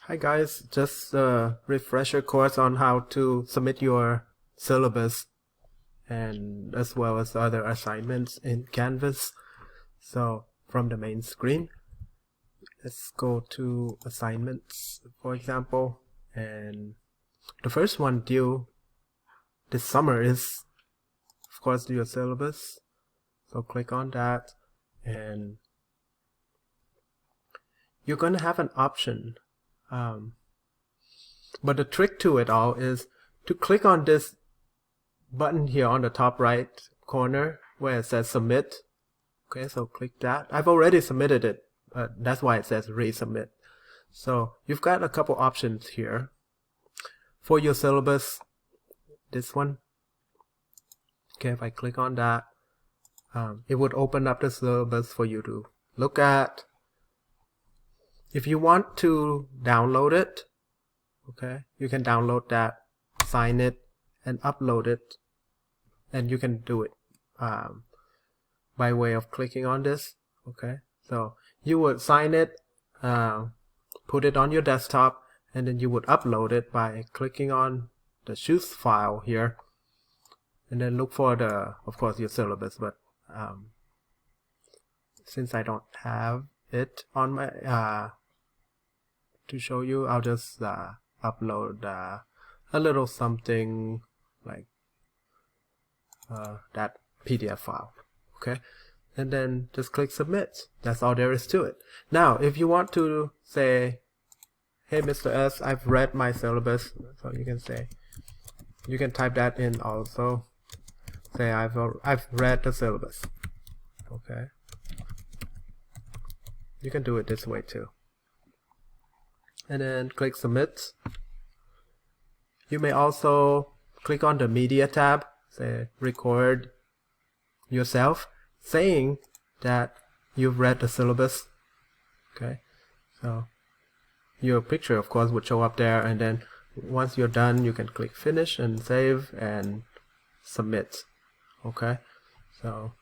Hi guys, just a refresher course on how to submit your syllabus and as well as other assignments in Canvas. So from the main screen, let's go to assignments, for example, and the first one due this summer is of course your syllabus. So click on that and you're gonna have an option. But the trick to it all is to click on this button here on the top right corner where it says submit. Okay, so click that. I've already submitted it, but that's why it says resubmit. So you've got a couple options here for your syllabus. This one. Okay, if I click on that, it would open up the syllabus for you to look at. If you want to download it, okay, you can download that, sign it, and upload it, and you can do it by way of clicking on this. Okay, so you would sign it, put it on your desktop, and then you would upload it by clicking on the choose file here, and then look for the, of course, your syllabus. But since I don't have it on my to show you, I'll just upload a little something like that PDF file. Okay, and then just click submit. That's all there is to it. Now if you want to say, hey Mr. S, I've read my syllabus, so you can say, you can type that in also, say I've read the syllabus. Okay, you can do it this way too, and then click submit. You may also click on the media tab, say record yourself saying that you've read the syllabus. Okay, so your picture of course would show up there, and then once you're done you can click finish and save and submit. Okay, so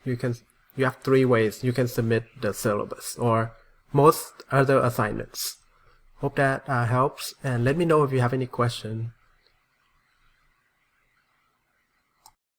you have three ways you can submit the syllabus or most other assignments. Hope that helps, and let me know if you have any question.